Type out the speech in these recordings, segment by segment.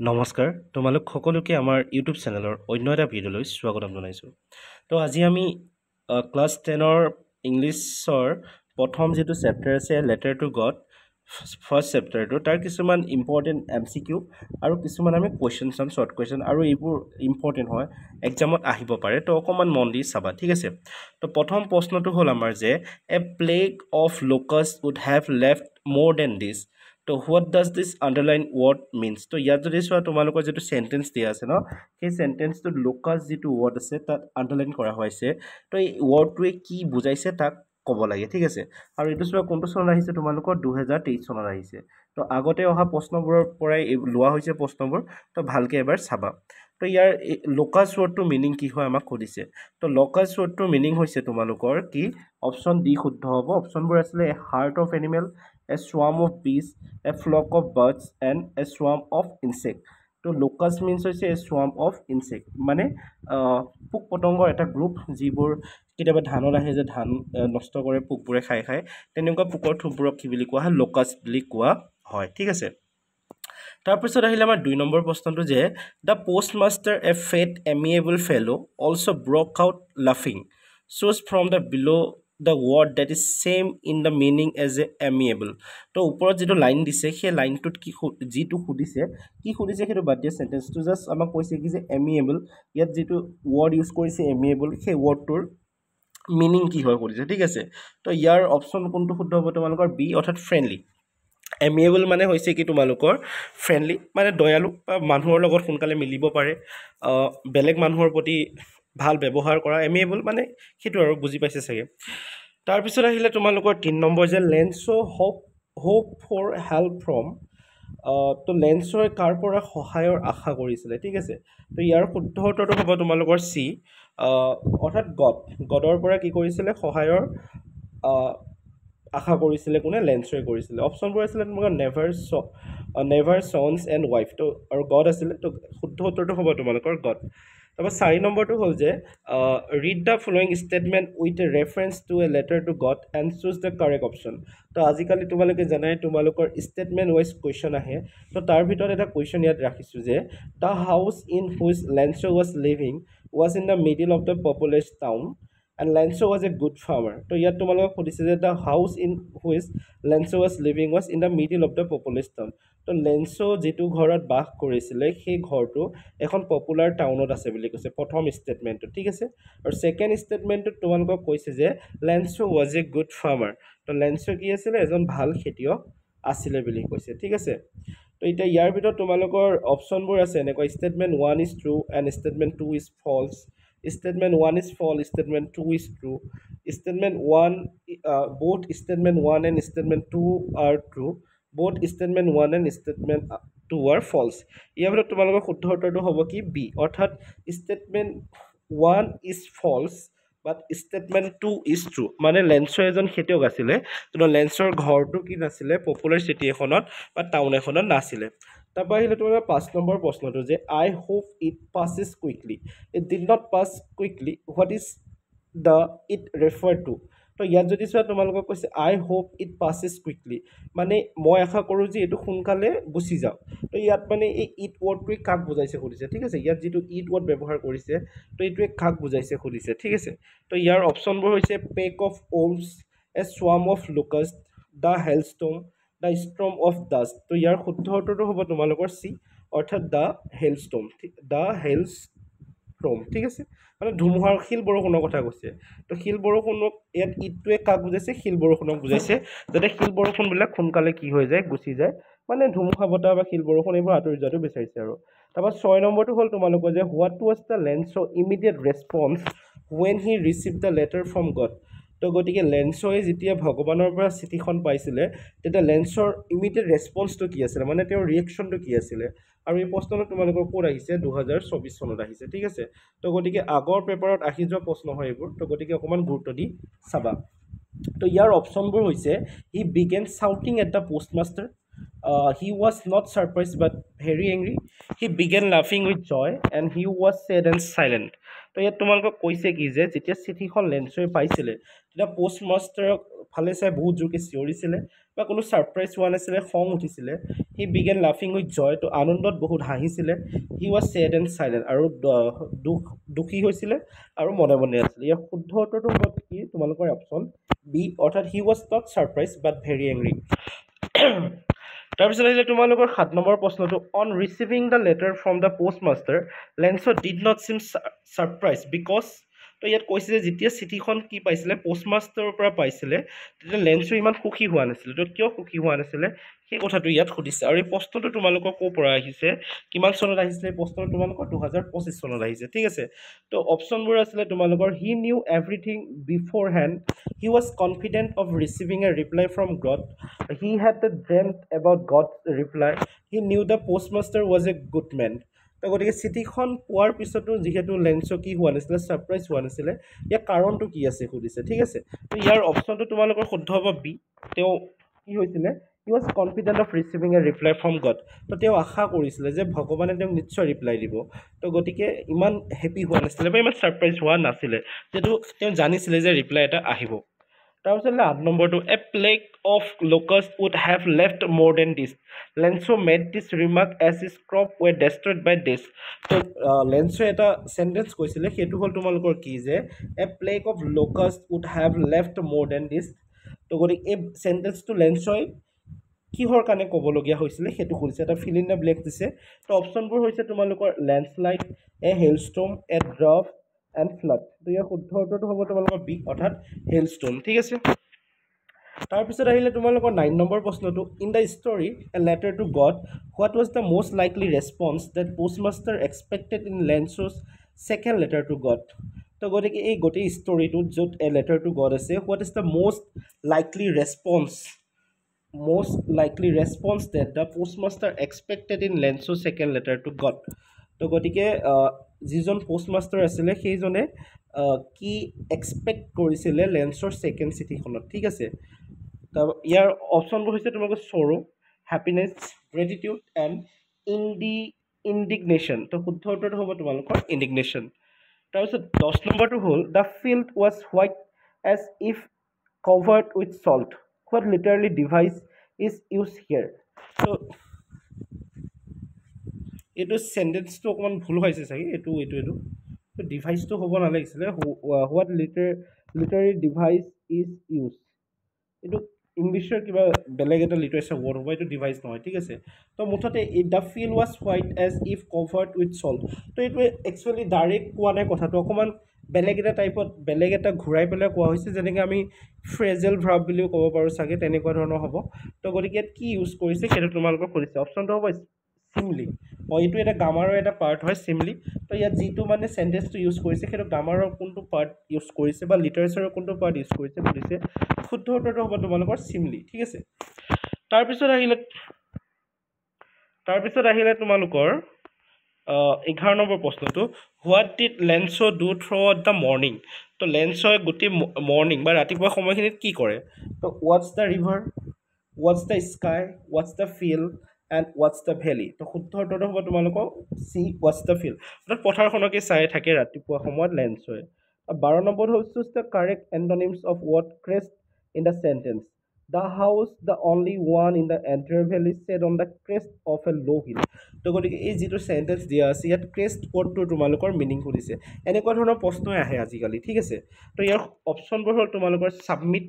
নমস্কাৰ তোমালোক সকলোকে আমাৰ ইউটিউব চেনেলৰ অন্য এটা ভিডিঅ'লৈ স্বাগতম জনাইছোঁ। তো আজি আমি ক্লাছ 10ৰ ইংলিছৰ প্ৰথম যিটো চেপ্টাৰ আছে লেটাৰ টু গড ফাৰ্ষ্ট চেপ্টাৰটো তাৰ কিছুমান ইম্পৰ্টেণ্ট MCQ আৰু কিছুমান আমি কুৱেশ্যন চাম শ্বৰ্ট কুৱেশ্যন আৰু এইবোৰ ইম্পৰ্টেণ্ট হয় এক্সামত আহিব পাৰে তো অকণমান মন দি চাবা ঠিক আছে। তো প্ৰথম প্ৰশ্নটো হ'ল আমাৰ যে a plague of locust would have left more than this. তো what does this underline word means. তো ইয়াত যদি চোৱা তোমালোকৰ যিটো চেণ্টেন্স দিয়া আছে ন সেই চেণ্টেন্সটোত লোকাছ যিটো ৱৰ্ড আছে তাত আণ্ডাৰলাইন কৰা হৈছে। তো এই ৱৰ্ডটোৱে কি বুজাইছে তাক ক'ব লাগে ঠিক আছে। আৰু এইটো চোৱা কোনটো চনত আহিছে তোমালোকৰ 2023 চনত আহিছে। তো আগতে অহা প্ৰশ্নবোৰৰ পৰাই লোৱা হৈছে প্ৰশ্নবোৰ, তো ভালকৈ এবাৰ চাবা। তো ইয়াৰ লোকাছ ৱৰ্ডটোৰ মিনিং কি হয় আমাক সুধিছে। তো লোকাছ ৱৰ্ডটোৰ মিনিং হৈছে তোমালোকৰ কি অপশ্যন ডি শুদ্ধ হ'ব। অপশ্যনবোৰ আছিলে a herd of animal, a swarm of bees, a flock of birds and a swarm of insect. তো লোকাছ মিনছ হৈছে a swarm of insect মানে পোক পতংগৰ এটা গ্ৰুপ যিবোৰ কেতিয়াবা ধানত আহে যে ধান নষ্ট কৰে পোকবোৰে খাই তেনেকুৱা পোকৰ থোপবোৰক কি বুলি কোৱা হয় লোকাছ বুলি কোৱা হয় ঠিক আছে। তাৰপিছত আহিলে আমাৰ 2 নম্বৰ প্ৰশ্নটো যে the post master a fat amiable fellow almost' broke out লাফিং choose from the below' the word that is same in the meaning as a amiable. তো ওপৰত যিটো লাইন দিছে সেই লাইনটোত কি যিটো সুধিছে সেইটো বাদ দিয়া চেণ্টেন্সটো জাষ্ট আমাক কৈছে কি যে এমিয়েবল ইয়াত যিটো ৱৰ্ড ইউজ কৰিছে এমিয়েবল সেই ৱৰ্ডটোৰ মিনিং কি হয় সুধিছে ঠিক আছে। তো ইয়াৰ অপশ্যন কোনটো শুদ্ধ হ'ব তোমালোকৰ বি অৰ্থাৎ ফ্ৰেণ্ডলি। এমিয়েবল মানে হৈছে কি তোমালোকৰ ফ্ৰেণ্ডলি মানে দয়ালু বা মানুহৰ লগত সোনকালে মিলিব পাৰে, বেলেগ মানুহৰ প্ৰতি ভাল ব্যৱহাৰ কৰা এমিয়েবল মানে সেইটো আৰু বুজি পাইছে চাগে। তাৰপিছত আহিলে তোমালোকৰ 3 নম্বৰ যে লেন্সো হোপ ফৰ হেল্প ফ্ৰম। তো লেন্সই কাৰ পৰা সহায়ৰ আশা কৰিছিলে ঠিক আছে। তো ইয়াৰ শুদ্ধ উত্তৰটো হ'ব তোমালোকৰ চি অৰ্থাৎ গডৰ পৰা কি কৰিছিলে সহায়ৰ আশা কৰিছিলে কোনে লেন্সই কৰিছিলে। অপশ্যনবোৰ আছিলে তোমালোকৰ নেভাৰ চনছ এণ্ড ৱাইফ তো আৰু গড আছিলে। তো শুদ্ধ উত্তৰটো হ'ব তোমালোকৰ গড। তাৰপৰা 4 নম্বৰটো হ'ল যে read the following statement with a reference to a letter to God and choose the correct option. তো আজিকালি তোমালোকে জানাই তোমালোকৰ ষ্টেটমেণ্ট ৱাইজ কুৱেশ্যন আহে। তো তাৰ ভিতৰত এটা কুৱেশ্যন ইয়াত ৰাখিছোঁ যে the house in which Lencho was living was in the middle of the populous town and Lencho was a good farmer. তো ইয়াত তোমালোকক সুধিছে যে the house in which Lencho was living was in the middle of the populous town. তো Lencho যিটো ঘৰত বাস কৰিছিলে সেই ঘৰটো এখন পপুলাৰ টাউনত আছে বুলি কৈছে প্ৰথম ষ্টেটমেণ্টটো ঠিক আছে। আৰু ছেকেণ্ড ষ্টেটমেণ্টটোত তোমালোকক কৈছে যে লেন্সো ৱাজ এ গুড ফাৰ্মাৰ। তো লেন্সো কি আছিলে এজন ভাল খেতিয়ক আছিলে বুলি কৈছে ঠিক আছে। তো এতিয়া ইয়াৰ ভিতৰত তোমালোকৰ অপশ্যনবোৰ আছে এনেকুৱা statement 1 is true and statement 2 is false, statement 1 is false, statement 2 is true, statement 1 both statement 1 and statement 2 are true, both statement 1 and statement 2 are false। ইয়াৰ ভিতৰত তোমালোকৰ শুদ্ধ উত্তৰটো হ'ব কি বি অৰ্থাৎ statement 1 is false but statement 2 is true। মানে লেন্সৰ এজন খেতিয়ক আছিলে কিন্তু লেন্সৰ ঘৰটো কি নাছিলে পপুলাৰ চিটি এখনত বা টাউন এখনত নাছিলে। তাৰপৰা আহিলে তোমাৰ 5 নম্বৰ প্ৰশ্নটো যে I hope it passes quickly, it did not pass quickly, what is the it refer to। তো ইয়াত যদি চোৱা তোমালোকক কৈছে আই হোপ ইট passes quickly মানে মই আশা কৰোঁ যে এইটো সোনকালে গুচি যাওক। তো ইয়াত মানে এই ইট ৱৰ্ডটোৱে কাক বুজাইছে সুধিছে ঠিক আছে। ইয়াত যিটো ইট ৱৰ্ড ব্যৱহাৰ কৰিছে তো এইটোৱে কাক বুজাইছে সুধিছে ঠিক আছে। তো ইয়াৰ অপশ্যনবোৰ হৈছে pack of wolves, a swarm of locust, the hailstorm, the storm of dust. তো ইয়াৰ শুদ্ধ উত্তৰটো হ'ব তোমালোকৰ চি অৰ্থাৎ দ্য হেলষ্টৰ্ম ঠিক আছে। মানে ধুমুহাৰ শিল বৰষুণৰ কথা কৈছে। তো শিল বৰষুণক ইয়াত ইটোৱে কাক বুজাইছে শিল বৰষুণক বুজাইছে যাতে শিল বৰষুণবিলাক সোনকালে কি হৈ যায় গুচি যায় মানে ধুমুহা বতাহ বা শিল বৰষুণ এইবোৰ আঁতৰি যোৱাটো বিচাৰিছে আৰু। তাৰপৰা 6 নম্বৰটো হ'ল তোমালোকৰ যে হোৱাট ৱাজ দ্য লেন্সৰ immediate response when he receive the letter from God. তো গতিকে লেন্সই যেতিয়া ভগৱানৰ পৰা চিঠিখন পাইছিলে তেতিয়া লেন্সৰ ইমিডিয়েট ৰেছপন্সটো কি আছিলে মানে তেওঁৰ ৰিয়েকশ্যনটো কি আছিলে। আৰু এই প্ৰশ্নটো তোমালোকৰ ক'ত আহিছে 2024 চনত আহিছে ঠিক আছে। তো গতিকে আগৰ পেপাৰত আহি যোৱা প্ৰশ্ন হয় এইবোৰ। তো গতিকে অকণমান গুৰুত্ব দি চাবা। তো ইয়াৰ অপশ্যনবোৰ হৈছে he began shouting at the post master, He was not surprised but very angry. He began laughing with joy and he was sad and silent. তো ইয়াত তোমালোকক কৈছে কি যে যেতিয়া চিঠিখন লেন্সয়ে পাইছিলে তেতিয়া পোষ্ট মাষ্টাৰক ফালে চাই বহুত জোৰকৈ চিঞৰিছিলে বা কোনো ছাৰপ্ৰাইজ হোৱা নাছিলে, খং উঠিছিলে। হি বিগেন লাফিং উইথ জয়, তো আনন্দত বহুত হাঁহিছিলে। He was sad and silent, আৰু দুখী হৈছিলে আৰু মনে মনে আছিলে। ইয়াৰ শুদ্ধ উত্তৰটো হ'ব কি তোমালোকৰ অপশ্যন বি, অৰ্থাৎ he was not surprise but very angry. তাৰপিছত আহিলে তোমালোকৰ 7 নম্বৰ প্ৰশ্নটো, on receiving the letter from the post master Lencho did not seem surprise because, তো ইয়াত কৈছে যে যেতিয়া চিঠিখন কি পাইছিলে পোষ্ট মাষ্টাৰৰ পৰা পাইছিলে তেতিয়া লেন্সো ইমান সুখী হোৱা নাছিলে। তো কিয় সুখী হোৱা নাছিলে সেই কথাটো ইয়াত সুধিছে। আৰু এই প্ৰশ্নটো তোমালোকৰ ক'ৰ পৰা আহিছে, কিমান চনত আহিছিলে এই প্ৰশ্নটো তোমালোকৰ 2025 চনত আহিছে, ঠিক আছে। তো অপশ্যনবোৰ আছিলে তোমালোকৰ he knew everything beforehand, he was confident of receiving a reply from God, he had dreamed about God's reply, he knew the post master was a good man. তো গতিকে চিঠিখন পোৱাৰ পিছতো যিহেতু লেন্সৰ কি হোৱা নাছিলে, ছাৰপ্ৰাইজ হোৱা নাছিলে, ইয়াৰ কাৰণটো কি আছে সুধিছে, ঠিক আছে। তো ইয়াৰ অপশ্যনটো তোমালোকৰ শুদ্ধ হ'ব বি, তেওঁ কি হৈছিলে, হি was confident of receiving a reply from God. তো তেওঁ আশা কৰিছিলে যে ভগৱানে তেওঁক নিশ্চয় ৰিপ্লাই দিব। তো গতিকে ইমান হেপী হোৱা নাছিলে বা ইমান ছাৰপ্ৰাইজ হোৱা নাছিলে, যিহেতু তেওঁ জানিছিলে যে ৰিপ্লাই এটা আহিব। তাৰপিছত 8 নম্বৰটো, a plague of locust would have left more than this, Lencho made this remark as his crop were destroyed by this. তো লেন্সয়ে এটা চেণ্টেঞ্চ কৈছিলে, সেইটো হ'ল তোমালোকৰ কি যে a plague of locust would have left more than this. তো গতিকে এই চেণ্টেঞ্চটো লেন্সই কিহৰ কাৰণে ক'বলগীয়া হৈছিলে সেইটো সুধিছে, এটা ফিল ইন দ্য ব্লেংক দিছে। তো অপশ্যনবোৰ হৈছে তোমালোকৰ landslide, a hailstorm, a drought and flood. তো ইয়াৰ শুদ্ধ উত্তৰটো হ'ব তোমালোকৰ বি, অৰ্থাৎ হেলষ্টৰ্ম, ঠিক আছে। তাৰপিছত আহিলে তোমালোকৰ 9 নম্বৰ প্ৰশ্নটো, in the story a letter to God what was the most likely response that postmaster expected in Lencho's second letter to God. তো গতিকে এই গোটেই ষ্টৰিটোত য'ত এ লেটাৰ টু গড আছে, what is the most likely response that the postmaster expected in লেন্সৰ second letter to God. তো গতিকে যিজন পোষ্টমাষ্টাৰ আছিলে সেইজনে কি এক্সপেক্ট কৰিছিলে লেন্সৰ ছেকেণ্ড চিঠিখনত, ঠিক আছে। ইয়াৰ অপশ্যনবোৰ হৈছে তোমালোকৰ চৰো, হেপিনেছ, গ্ৰেটিটিউড এণ্ড ইণ্ডিগনেশ্যন। তো শুদ্ধ উত্তৰটো হ'ব তোমালোকৰ ইণ্ডিগনেশ্যন। তাৰপিছত 10 নম্বৰটো হ'ল the field was white as if covered with salt, what literary device is use here. তো এইটো চেণ্টেঞ্চটো অকণমান ভুল হৈছে চাগে, এইটো ডিভাইচটো হ'ব নালাগিছিলে, what literary device is use, এইটো ইংলিছৰ কিবা বেলেগ এটা লিটাৰেচাৰ ৱৰ্ড হ'ব, এইটো ডিভাইচ নহয়, ঠিক আছে। তো মুঠতে the field was white as if covered with salt. তো এইটোৱে একচুৱেলি ডাইৰেক্ট কোৱা নাই কথাটো, অকণমান বেলেগ এটা টাইপত বেলেগ এটা ঘূৰাই পেলাই কোৱা হৈছে, যেনেকৈ আমি ফ্ৰেজেল ভাৰ্ব বুলিও ক'ব পাৰোঁ চাগে, তেনেকুৱা ধৰণৰ হ'ব। তো গতিকে ইয়াত কি ইউজ কৰিছে সেইটো তোমালোকক সুধিছে। অপশ্যনটো হ'ব চিমলি, এইটো এটা গ্ৰামাৰৰ এটা পাৰ্ট হয় চিমলি। তো ইয়াত যিটো মানে চেণ্টেঞ্চটো ইউজ কৰিছে সেইটো গ্ৰামাৰৰ কোনটো পাৰ্ট ইউজ কৰিছে বা লিটাৰেচাৰৰ কোনটো পাৰ্ট ইউজ কৰিছে সুধিছে। শুদ্ধ উত্তৰটো হ'ব তোমালোকৰ চিমলি, ঠিক আছে। তাৰপিছত আহিলে তোমালোকৰ 11 নম্বৰ প্ৰশ্নটো, what did লেন্সো do through out the morning. তো লেন্সই গোটেই মৰ্ণিং বা ৰাতিপুৱা সময়খিনিত কি কৰে। তো ৱাটছ the river, ৱাটছ the sky, ৱাটছ the field and ৱাটছ the valley. তো শুদ্ধ উত্তৰটো হ'ব তোমালোকৰ চি, ৱাটছ দ্য ফিল্ড, অৰ্থাৎ পথাৰখনকে চাই থাকে ৰাতিপুৱা সময়ত লেন্সই। 12 নম্বৰটো হ'ল choose the correct antonyms of word crest in the sentence. The house the only one in the entire valley set on the crest of a low' hill. তো গতিকে এই যিটো চেণ্টেঞ্চ দিয়া আছে ইয়াত ক্ৰেষ্ট ৱৰ্ডটোৰ তোমালোকৰ মিনিং সুধিছে। এনেকুৱা ধৰণৰ প্ৰশ্নই আহে আজিকালি, ঠিক আছে। তো ইয়াৰ অপশ্যনবোৰ হ'ল তোমালোকৰ submit,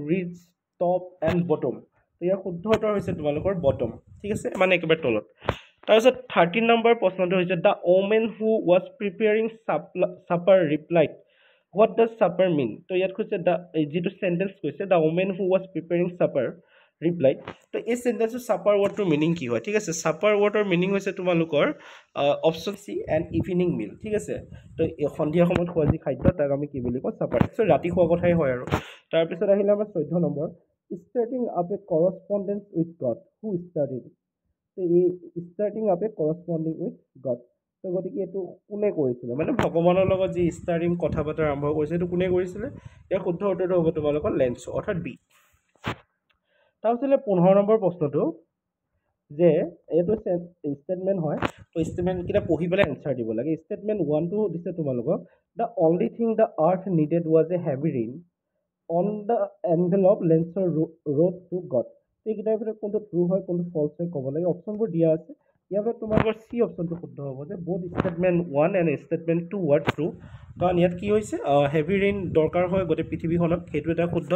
reeds, top and bottom. তো ইয়াৰ শুদ্ধ উত্তৰ হৈছে তোমালোকৰ বটম, ঠিক আছে, মানে একেবাৰে তলত। তাৰপিছত 13 নম্বৰ প্ৰশ্নটো হৈছে the woman who was preparing supper replied, what does supper mean. তো ইয়াত কৈছে যিটো চেণ্টেঞ্চ কৈছে the woman who was preparing supper replied. তো এই চেণ্টেঞ্চৰ ছাপাৰ ৱৰ্ডটোৰ মিনিং কি হয়, ঠিক আছে। ছাপাৰ ৱৰ্ডৰ মিনিং হৈছে তোমালোকৰ option C and evening meal, ঠিক আছে। তো সন্ধিয়া সময়ত খোৱা যি খাদ্য তাক আমি কি বুলি কওঁ, ছাপাৰ। চ' ৰাতি খোৱা কথাই হয় আৰু। তাৰপিছত আহিলে আমাৰ 14 নম্বৰ, starting up a correspondence with God, who started. তো এই starting up a corresponding with God. তো গতিকে এইটো কোনে কৰিছিলে, মানে ভগৱানৰ লগত যি ষ্টাৰ্টিং কথা বতৰা আৰম্ভ কৰিছে এইটো কোনে কৰিছিলে। ইয়াৰ শুদ্ধ উত্তৰটো হ'ব তোমালোকৰ লেন্সো, অৰ্থাৎ বি। তাৰপিছতে 15 নম্বৰ প্ৰশ্নটো যে এইটো ষ্টেটমেণ্ট হয় তো ষ্টেটমেণ্টকেইটা পঢ়ি পেলাই এনচাৰ দিব লাগে ষ্টেটমেণ্ট 1টো দিছে তোমালোকক the only thing the earth needed was a heavy rain on the envelope লেন্সৰ ৰোড টু গড এইকেইটাৰ ভিতৰত কোনটো ট্ৰু হয় কোনটো ফল্চ হয় ক'ব লাগে অপশ্যনবোৰ দিয়া আছে ইয়াৰ ভিতৰত তোমালোকৰ চি অপশ্যনটো শুদ্ধ হ'ব যে both statement 1 and statement 2 war true কাৰণ ইয়াত কি হৈছে হেভি ৰেইন দৰকাৰ হয় গোটেই পৃথিৱীখনত সেইটো এটা শুদ্ধ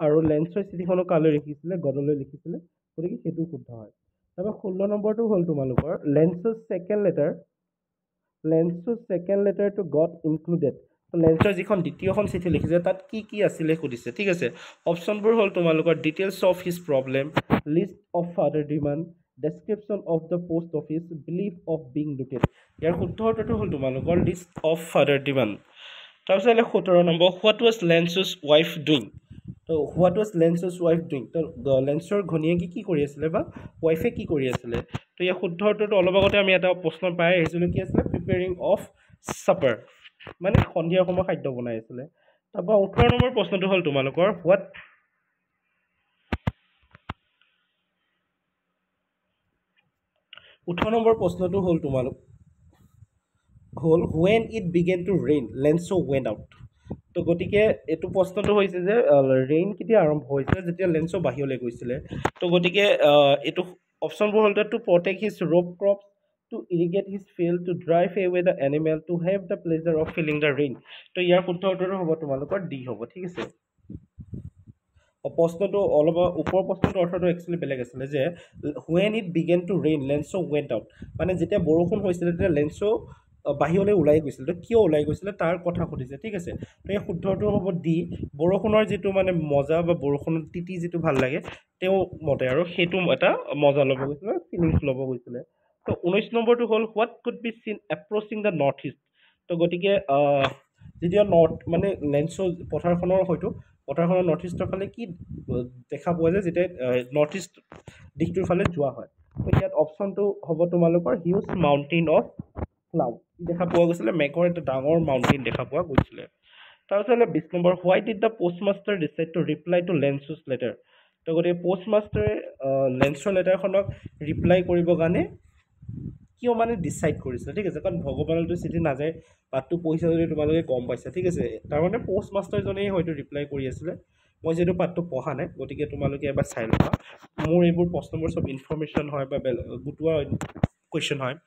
আৰু লেন্সৰ চিঠিখনো কালৈ লিখিছিলে গডলৈ লিখিছিলে গতিকে সেইটো শুদ্ধ হয় তাৰপৰা 16 নম্বৰটো হ'ল তোমালোকৰ লেন্সৰ second letter to God included লেন্সৰ যিখন দ্বিতীয়খন চিঠি লিখিছে তাত কি কি আছিলে সুধিছে ঠিক আছে অপশ্যনবোৰ হ'ল তোমালোকৰ details of his problem list of further demand description of the post office belief of being looted ইয়াৰ শুদ্ধ উত্তৰটো হ'ল তোমালোকৰ লিষ্ট অফ ফাদাৰ ডিমাণ্ড তাৰপিছত 17 নম্বৰ what was Lencho's wife doing তো what was Lencho's wife doing তো লেন্সৰ ঘনীয়েকে কি কৰি আছিলে বা ৱাইফে কি কৰি আছিলে তো ইয়াৰ শুদ্ধ উত্তৰটো অলপ আগতে আমি এটা প্ৰশ্ন পাই আহিছিলোঁ কি আছিলে প্ৰিপেয়াৰিং অফ ছাপাৰ মানে সন্ধিয়াৰ সময় খাদ্য বনাই আছিলে তাৰপৰা 18 নম্বৰ প্ৰশ্নটো হ'ল তোমালোকৰ হোৱাট 18 নম্বৰ প্ৰশ্নটো হ'ল তোমালোক হ'ল when it began to rain লেন্সো went out তো গতিকে এইটো প্ৰশ্নটো হৈছে যে ৰেইন কেতিয়া আৰম্ভ হৈছিলে যেতিয়া লেন্সো বাহিৰলৈ গৈছিলে তো গতিকে এইটো অপশ্যনবোৰ হ'ল to protect his ripe crop to irrigate his field to drive away the animal to have the pleasure of feeling the rain তো ইয়াৰ শুদ্ধ উত্তৰটো হ'ব তোমালোকৰ ডি হ'ব ঠিক আছে প্ৰশ্নটো অলপ ওপৰৰ প্ৰশ্নটোৰ অৰ্থটো একচুৱেলি বেলেগ আছিলে যে when it began to rain লেন্সো went out মানে যেতিয়া বৰষুণ হৈছিলে তেতিয়া লেন্সো বাহিৰলৈ ওলাই গৈছিল তো কিয় ওলাই গৈছিলে তাৰ কথা সুধিছে ঠিক আছে তো এই শুদ্ধটো হ'ব ডি বৰষুণৰ যিটো মানে মজা বা বৰষুণত তিতি যিটো ভাল লাগে তেওঁ মতে আৰু সেইটো এটা মজা ল'ব গৈছিলে ফিলিংছ ল'ব গৈছিলে তো 19 নম্বৰটো হ'ল হোৱাট কুড বি চিন এপ্ৰচিং দ্য নৰ্থ ইষ্ট তো গতিকে যেতিয়া নৰ্থ মানে লেন্সো পথাৰখনৰ হয়তো পথাৰখনৰ নৰ্থ ইষ্টৰ ফালে কি দেখা পোৱা যায় যেতিয়া নৰ্থ ইষ্ট দিশটোৰ ফালে যোৱা হয় তো ইয়াত অপশ্যনটো হ'ব তোমালোকৰ হিউজ মাউণ্টেইন অফ ক্লাউড দেখা পোৱা গৈছিলে মেঘৰ এটা ডাঙৰ মাউণ্টেইন দেখা পোৱা গৈছিলে তাৰপিছত 20 নম্বৰ why did the postmaster decide to reply to Lencho's letter তো গতিকে পোষ্টমাষ্টাৰে লেন্সৰ লেটাৰখনক ৰিপ্লাই কৰিবৰ কাৰণে কিয় মানে ডিচাইড কৰিছিলে ঠিক আছে কাৰণ ভগৱানতো চিঠি নাযায় পাঠটো পঢ়িছে যদি তোমালোকে গম পাইছা ঠিক আছে তাৰমানে পোষ্ট মাষ্টাৰজনেই হয়তো ৰিপ্লাই কৰি আছিলে মই যিহেতু পাঠটো পঢ়া নাই গতিকে তোমালোকে এবাৰ চাই ল'বা মোৰ এইবোৰ প্ৰশ্নবোৰ চব ইনফৰ্মেশ্যন হয় বা গোটোৱা কুৱেশ্যন হয়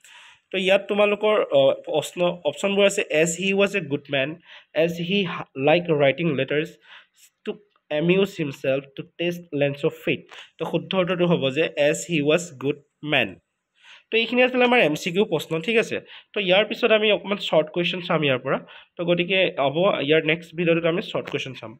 তো ইয়াত তোমালোকৰ প্ৰশ্ন অপশ্যনবোৰ আছে as he was a good man as he like writing letters to amuse himself to test Lencho of faith তো শুদ্ধ উত্তৰটো হ'ব যে as he was good man তো এইখিনি আছিলে আমাৰ এম চি কিউ প্ৰশ্ন ঠিক আছে তো ইয়াৰ পিছত আমি অকণমান শ্বৰ্ট কুৱেশ্যন চাম ইয়াৰ পৰা তো গতিকে হ'ব ইয়াৰ নেক্সট ভিডিঅ'টোত আমি শ্বৰ্ট কুৱেশ্যন চাম